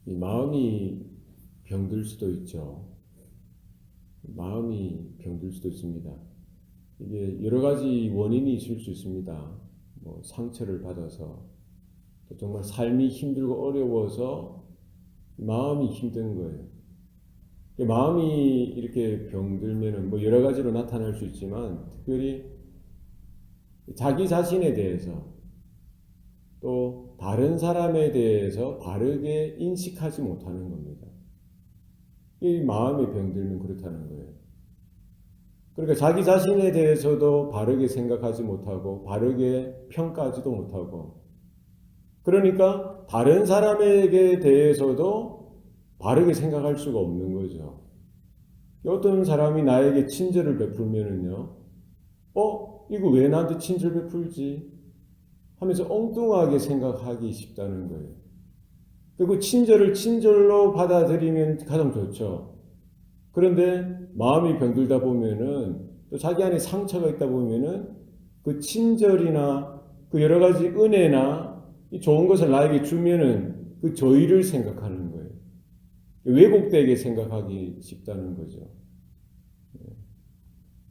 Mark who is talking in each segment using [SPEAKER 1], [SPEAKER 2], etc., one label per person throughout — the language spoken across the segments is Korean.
[SPEAKER 1] 이 마음이 병들 수도 있죠. 마음이 병들 수도 있습니다. 이게 여러 가지 원인이 있을 수 있습니다. 뭐 상처를 받아서, 또 정말 삶이 힘들고 어려워서 마음이 힘든 거예요. 마음이 이렇게 병들면은 뭐 여러 가지로 나타날 수 있지만, 특별히 자기 자신에 대해서 또 다른 사람에 대해서 바르게 인식하지 못하는 겁니다. 이 마음이 병들면 그렇다는 거예요. 그러니까 자기 자신에 대해서도 바르게 생각하지 못하고 바르게 평가하지도 못하고, 그러니까 다른 사람에게 대해서도 바르게 생각할 수가 없는 거죠. 어떤 사람이 나에게 친절을 베풀면은요, 이거 왜 나한테 친절 베풀지? 하면서 엉뚱하게 생각하기 쉽다는 거예요. 그리고 친절을 친절로 받아들이면 가장 좋죠. 그런데 마음이 병들다 보면은, 또 자기 안에 상처가 있다 보면은 그 친절이나 그 여러 가지 은혜나 이 좋은 것을 나에게 주면은 그 저희를 생각하는 거예요. 왜곡되게 생각하기 쉽다는 거죠.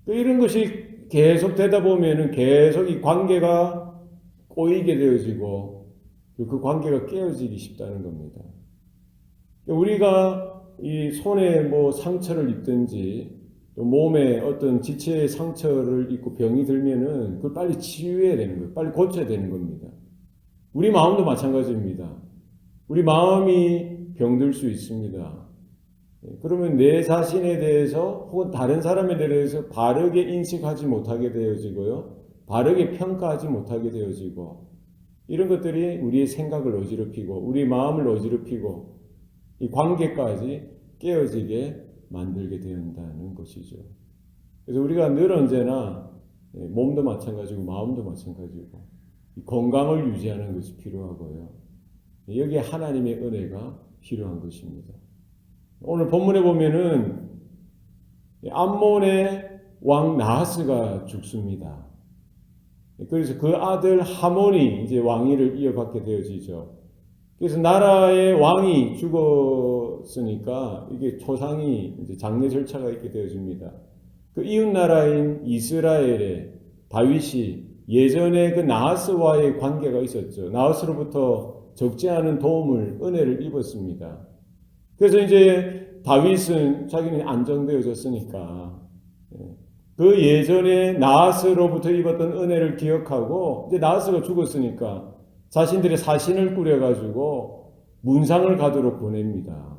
[SPEAKER 1] 이런 것이 계속 되다 보면은 계속 이 관계가 꼬이게 되어지고 그 관계가 깨어지기 쉽다는 겁니다. 우리가 이 손에 뭐 상처를 입든지 또 몸에 어떤 지체의 상처를 입고 병이 들면은 그걸 빨리 치유해야 되는 거예요. 빨리 고쳐야 되는 겁니다. 우리 마음도 마찬가지입니다. 우리 마음이 병들 수 있습니다. 그러면 내 자신에 대해서 혹은 다른 사람에 대해서 바르게 인식하지 못하게 되어지고요. 바르게 평가하지 못하게 되어지고, 이런 것들이 우리의 생각을 어지럽히고 우리 마음을 어지럽히고 이 관계까지 깨어지게 만들게 된다는 것이죠. 그래서 우리가 늘 언제나 몸도 마찬가지고 마음도 마찬가지고 건강을 유지하는 것이 필요하고요. 여기에 하나님의 은혜가 필요한 것입니다. 오늘 본문에 보면은 암몬의 왕 나하스가 죽습니다. 그래서 그 아들 하몬이 이제 왕위를 이어받게 되어지죠. 그래서 나라의 왕이 죽었으니까 이게 초상이 이제 장례 절차가 있게 되어집니다. 그 이웃 나라인 이스라엘의 다윗이 예전에 그 나하스와의 관계가 있었죠. 나하스로부터 적지 않은 도움을, 은혜를 입었습니다. 그래서 이제 다윗은 자기는 안정되어졌으니까 그 예전에 나하스로부터 입었던 은혜를 기억하고, 이제 나하스가 죽었으니까 자신들의 사신을 꾸려가지고 문상을 가도록 보냅니다.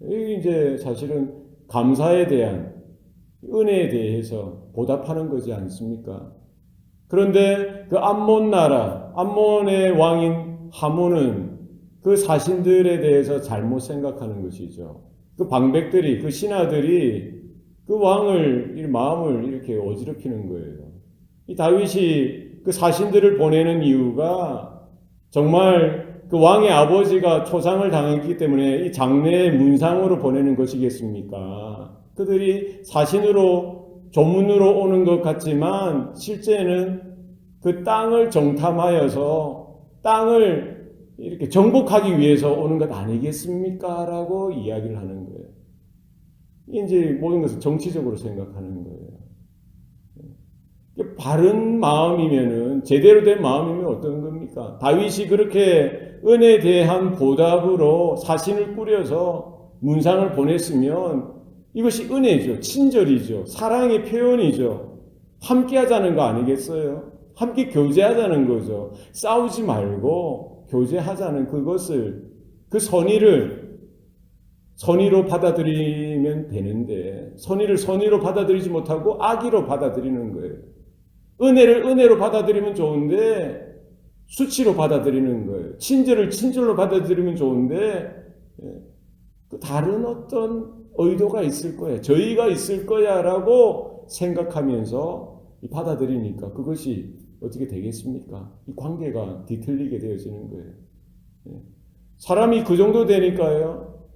[SPEAKER 1] 이게 이제 사실은 감사에 대한, 은혜에 대해서 보답하는 거지 않습니까? 그런데 그 암몬 나라, 암몬의 왕인 하몬은 그 사신들에 대해서 잘못 생각하는 것이죠. 그 방백들이, 그 신하들이 그 왕을, 마음을 이렇게 어지럽히는 거예요. 이 다윗이 그 사신들을 보내는 이유가 정말 그 왕의 아버지가 초상을 당했기 때문에 이 장례의 문상으로 보내는 것이겠습니까? 그들이 사신으로, 조문으로 오는 것 같지만 실제는 그 땅을 정탐하여서 땅을 이렇게 정복하기 위해서 오는 것 아니겠습니까? 라고 이야기를 하는 거예요. 이제 모든 것을 정치적으로 생각하는 거예요. 바른 마음이면은, 제대로 된 마음이면 어떤 겁니까? 다윗이 그렇게 은혜에 대한 보답으로 사신을 꾸려서 문상을 보냈으면 이것이 은혜죠. 친절이죠. 사랑의 표현이죠. 함께 하자는 거 아니겠어요? 함께 교제하자는 거죠. 싸우지 말고 교제하자는 그것을, 그 선의를 선의로 받아들이면 되는데, 선의를 선의로 받아들이지 못하고 악의로 받아들이는 거예요. 은혜를 은혜로 받아들이면 좋은데 수치로 받아들이는 거예요. 친절을 친절로 받아들이면 좋은데 다른 어떤 의도가 있을 거야, 저희가 있을 거야 라고 생각하면서 받아들이니까 그것이 어떻게 되겠습니까? 이 관계가 뒤틀리게 되어지는 거예요. 사람이 그 정도 되니까요,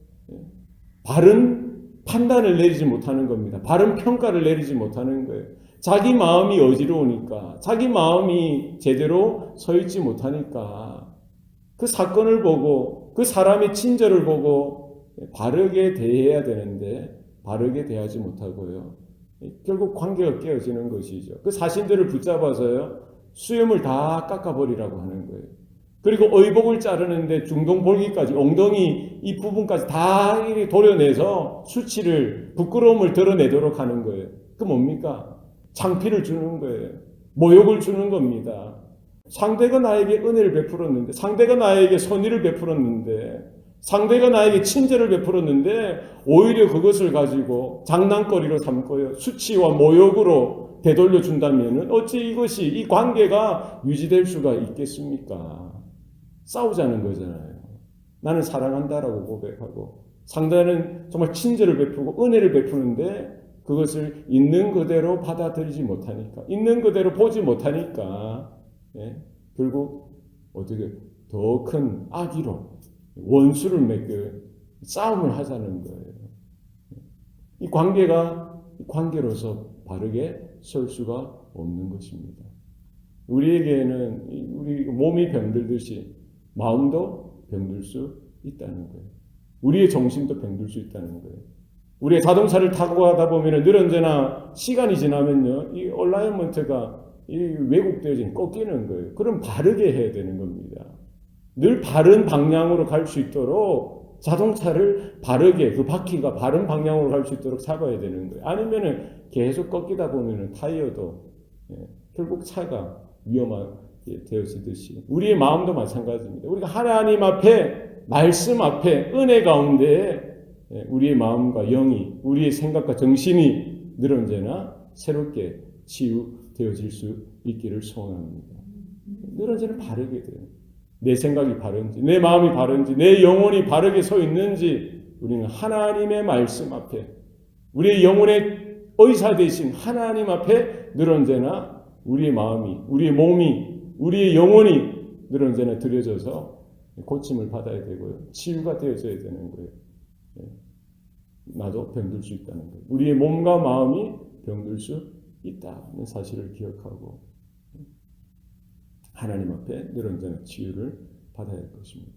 [SPEAKER 1] 바른 판단을 내리지 못하는 겁니다. 바른 평가를 내리지 못하는 거예요. 자기 마음이 어지러우니까, 자기 마음이 제대로 서 있지 못하니까 그 사건을 보고 그 사람의 친절을 보고 바르게 대해야 되는데 바르게 대하지 못하고요. 결국 관계가 깨어지는 것이죠. 그 사신들을 붙잡아서요. 수염을 다 깎아버리라고 하는 거예요. 그리고 의복을 자르는데 중동볼기까지 엉덩이 이 부분까지 다 도려내서 수치를 부끄러움을 드러내도록 하는 거예요. 그 뭡니까? 창피를 주는 거예요. 모욕을 주는 겁니다. 상대가 나에게 은혜를 베풀었는데, 상대가 나에게 선의를 베풀었는데, 상대가 나에게 친절을 베풀었는데 오히려 그것을 가지고 장난거리로 삼고요. 수치와 모욕으로 되돌려 준다면 어찌 이것이 이 관계가 유지될 수가 있겠습니까? 싸우자는 거잖아요. 나는 사랑한다라고 고백하고 상대는 정말 친절을 베푸고 은혜를 베푸는데 그것을 있는 그대로 받아들이지 못하니까, 있는 그대로 보지 못하니까 결국 어떻게 더 큰 악의로 원수를 맺고 싸움을 하자는 거예요. 이 관계가 관계로서 바르게 설 수가 없는 것입니다. 우리에게는 우리 몸이 병들듯이 마음도 병들 수 있다는 거예요. 우리의 정신도 병들 수 있다는 거예요. 우리의 자동차를 타고 가다 보면 늘 언제나 시간이 지나면요, 이 얼라이먼트가 왜곡되어진 꺾이는 거예요. 그럼 바르게 해야 되는 겁니다. 늘 바른 방향으로 갈 수 있도록 자동차를 바르게 그 바퀴가 바른 방향으로 갈 수 있도록 잡아야 되는 거예요. 아니면은 계속 꺾이다 보면은 타이어도 결국 차가 위험하게 되어지듯이 우리의 마음도 마찬가지입니다. 우리가 하나님 앞에 말씀 앞에 은혜 가운데 우리의 마음과 영이 우리의 생각과 정신이 늘 언제나 새롭게 치유되어질 수 있기를 소원합니다. 늘 언제나 바르게 돼요. 내 생각이 바른지, 내 마음이 바른지, 내 영혼이 바르게 서 있는지 우리는 하나님의 말씀 앞에 우리의 영혼의 의사 되신 하나님 앞에 늘 언제나 우리의 마음이, 우리의 몸이, 우리의 영혼이 늘 언제나 들여져서 고침을 받아야 되고요. 치유가 되어져야 되는 거예요. 나도 병들 수 있다는 거예요. 우리의 몸과 마음이 병들 수 있다는 사실을 기억하고 하나님 앞에 늘 언제나 치유를 받아야 할 것입니다.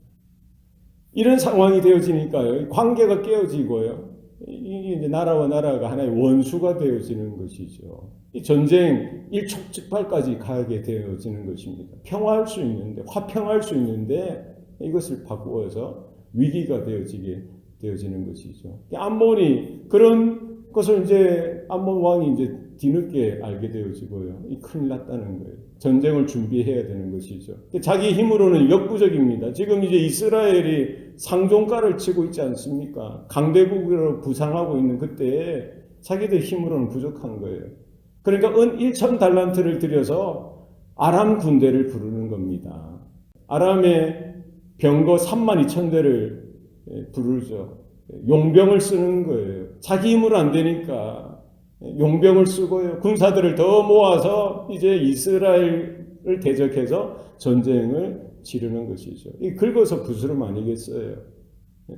[SPEAKER 1] 이런 상황이 되어지니까요, 관계가 깨어지고요, 이게 이제 나라와 나라가 하나의 원수가 되어지는 것이죠. 이 전쟁 일촉즉발까지 가게 되어지는 것입니다. 평화할 수 있는데, 화평할 수 있는데 이것을 바꾸어서 위기가 되어지는 것이죠. 암몬이 그런 것을 이제 암몬 왕이 이제 뒤늦게 알게 되어지고요. 이 큰일 났다는 거예요. 전쟁을 준비해야 되는 것이죠. 자기 힘으로는 역부족입니다. 지금 이제 이스라엘이 상종가를 치고 있지 않습니까? 강대국으로 부상하고 있는 그때에 자기들 힘으로는 부족한 거예요. 그러니까 은 1,000달란트를 들여서 아람 군대를 부르는 겁니다. 아람의 병거 32,000대를 부르죠. 용병을 쓰는 거예요. 자기 힘으로 안 되니까 용병을 쓰고요. 군사들을 더 모아서 이제 이스라엘을 대적해서 전쟁을 치르는 것이죠. 이 긁어서 부스럼 아니겠어요.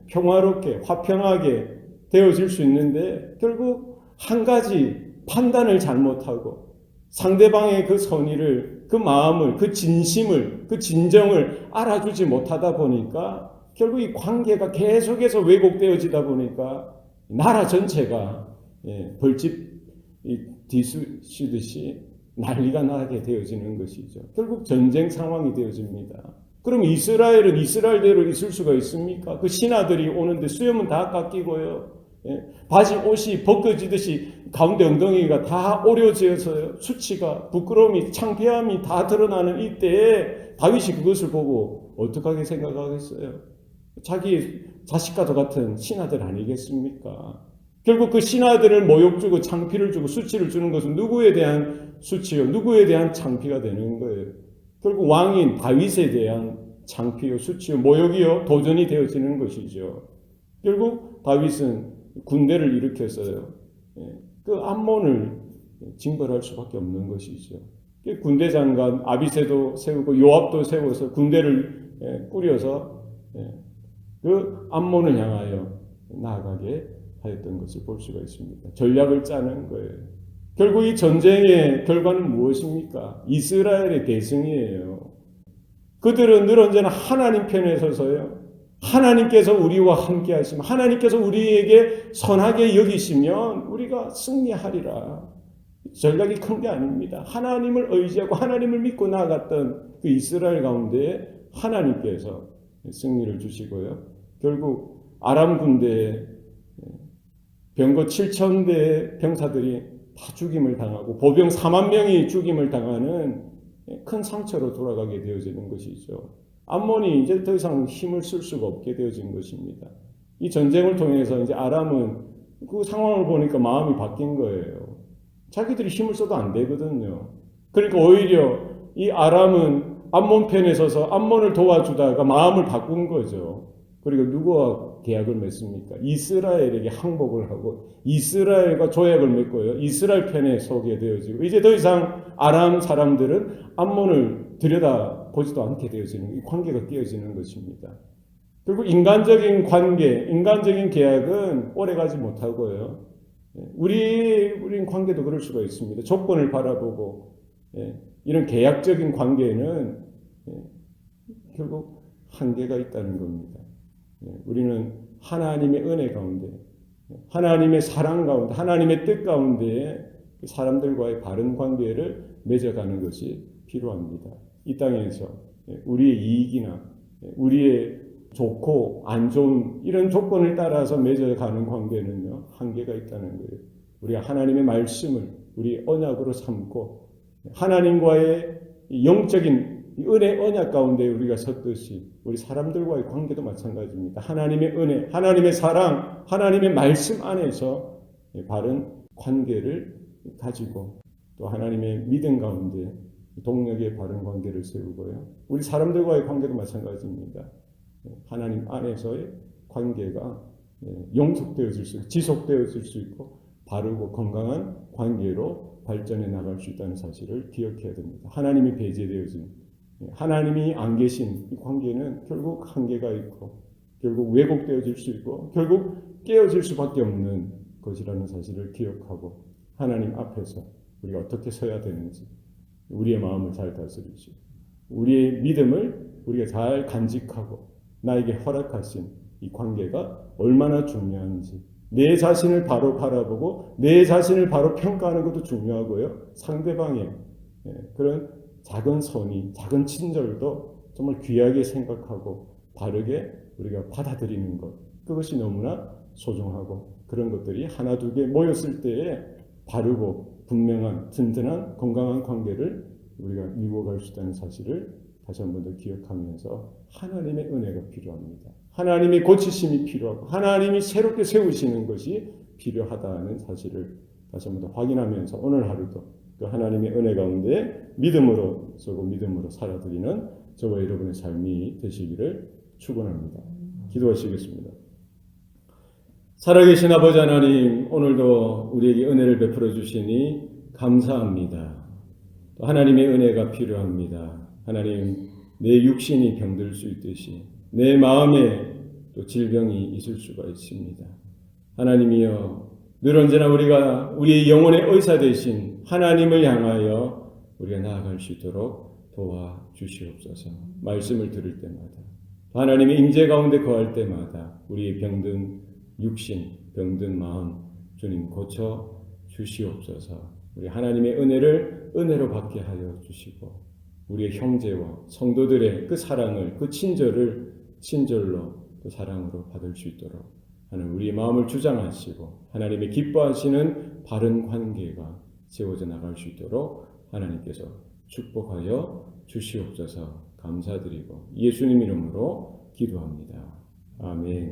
[SPEAKER 1] 평화롭게 화평하게 되어질 수 있는데 결국 한 가지 판단을 잘못하고 상대방의 그 선의를, 그 마음을, 그 진심을, 그 진정을 알아주지 못하다 보니까 결국 이 관계가 계속해서 왜곡되어지다 보니까 나라 전체가 벌집 뒤쑤시듯이 난리가 나게 되어지는 것이죠. 결국 전쟁 상황이 되어집니다. 그럼 이스라엘은 이스라엘대로 있을 수가 있습니까? 그 신하들이 오는데 수염은 다 깎이고요. 바지 옷이 벗겨지듯이 가운데 엉덩이가 다 오려져서요. 수치가, 부끄러움이, 창피함이 다 드러나는 이때에 다윗이 그것을 보고 어떻게 생각하겠어요? 자기 자식과도 같은 신하들 아니겠습니까? 결국 그 신하들을 모욕 주고 창피를 주고 수치를 주는 것은 누구에 대한 수치요, 누구에 대한 창피가 되는 거예요. 결국 왕인 다윗에 대한 창피요, 수치요, 모욕이요, 도전이 되어지는 것이죠. 결국 다윗은 군대를 일으켰어요. 그 암몬을 징벌할 수밖에 없는 것이죠. 군대 장관 아비새도 세우고 요압도 세워서 군대를 꾸려서 그 암몬을 향하여 나아가게 하였던 것을 볼 수가 있습니다. 전략을 짜는 거예요. 결국 이 전쟁의 결과는 무엇입니까? 이스라엘의 대승이에요. 그들은 늘 언제나 하나님 편에 서서요. 하나님께서 우리와 함께 하시면, 하나님께서 우리에게 선하게 여기시면 우리가 승리하리라. 전략이 큰 게 아닙니다. 하나님을 의지하고 하나님을 믿고 나아갔던 그 이스라엘 가운데 하나님께서 승리를 주시고요. 결국 아람 군대에 병거 7,000대 병사들이 다 죽임을 당하고 보병 4만 명이 죽임을 당하는 큰 상처로 돌아가게 되어지는 것이죠. 암몬이 이제 더 이상 힘을 쓸 수가 없게 되어진 것입니다. 이 전쟁을 통해서 이제 아람은 그 상황을 보니까 마음이 바뀐 거예요. 자기들이 힘을 써도 안 되거든요. 그러니까 오히려 이 아람은 암몬 편에 서서 암몬을 도와주다가 마음을 바꾼 거죠. 그리고 누구와 계약을 맺습니까? 이스라엘에게 항복을 하고 이스라엘과 조약을 맺고요. 이스라엘 편에 서게 되어지고 이제 더 이상 아람 사람들은 암몬을 들여다보지도 않게 되어지는 이 관계가 깨어지는 것입니다. 그리고 인간적인 관계, 인간적인 계약은 오래가지 못하고요. 우린 관계도 그럴 수가 있습니다. 조건을 바라보고 이런 계약적인 관계는 결국 한계가 있다는 겁니다. 우리는 하나님의 은혜 가운데, 하나님의 사랑 가운데, 하나님의 뜻 가운데 사람들과의 바른 관계를 맺어가는 것이 필요합니다. 이 땅에서 우리의 이익이나 우리의 좋고 안 좋은 이런 조건을 따라서 맺어가는 관계는요, 한계가 있다는 거예요. 우리가 하나님의 말씀을 우리 언약으로 삼고 하나님과의 영적인 은혜 언약 가운데 우리가 섰듯이 우리 사람들과의 관계도 마찬가지입니다. 하나님의 은혜, 하나님의 사랑, 하나님의 말씀 안에서 바른 관계를 가지고 또 하나님의 믿음 가운데 동력의 바른 관계를 세우고요. 우리 사람들과의 관계도 마찬가지입니다. 하나님 안에서의 관계가 영속되어질 수 있고 지속되어질 수 있고 바르고 건강한 관계로 발전해 나갈 수 있다는 사실을 기억해야 됩니다. 하나님이 배제되어진 하나님이 안 계신 이 관계는 결국 한계가 있고 결국 왜곡되어질 수 있고 결국 깨어질 수밖에 없는 것이라는 사실을 기억하고 하나님 앞에서 우리가 어떻게 서야 되는지 우리의 마음을 잘 다스리시고 우리의 믿음을 우리가 잘 간직하고 나에게 허락하신 이 관계가 얼마나 중요한지 내 자신을 바로 바라보고 내 자신을 바로 평가하는 것도 중요하고요. 상대방의 그런 작은 선의, 작은 친절도 정말 귀하게 생각하고 바르게 우리가 받아들이는 것 그것이 너무나 소중하고 그런 것들이 하나 두 개 모였을 때에 바르고 분명한 든든한 건강한 관계를 우리가 이루어갈 수 있다는 사실을 다시 한 번 더 기억하면서 하나님의 은혜가 필요합니다. 하나님의 고치심이 필요하고 하나님이 새롭게 세우시는 것이 필요하다는 사실을 다시 한 번 더 확인하면서 오늘 하루도 그 하나님의 은혜 가운데 믿음으로 서고 믿음으로 살아드리는 저와 여러분의 삶이 되시기를 축원합니다. 기도하시겠습니다. 살아계신 아버지 하나님, 오늘도 우리에게 은혜를 베풀어 주시니 감사합니다. 또 하나님의 은혜가 필요합니다. 하나님, 내 육신이 병들 수 있듯이 내 마음에 또 질병이 있을 수가 있습니다. 하나님이여, 늘 언제나 우리가 우리의 영혼의 의사 되신 하나님을 향하여 우리가 나아갈 수 있도록 도와주시옵소서. 말씀을 들을 때마다 하나님의 임재 가운데 거할 때마다 우리의 병든 육신, 병든 마음 주님 고쳐 주시옵소서. 우리 하나님의 은혜를 은혜로 받게 하여 주시고 우리의 형제와 성도들의 그 사랑을 그 친절을 친절로 그 사랑으로 받을 수 있도록 하나님 우리의 마음을 주장하시고 하나님의 기뻐하시는 바른 관계가 세워져 나갈 수 있도록 하나님께서 축복하여 주시옵소서. 감사드리고 예수님 이름으로 기도합니다. 아멘.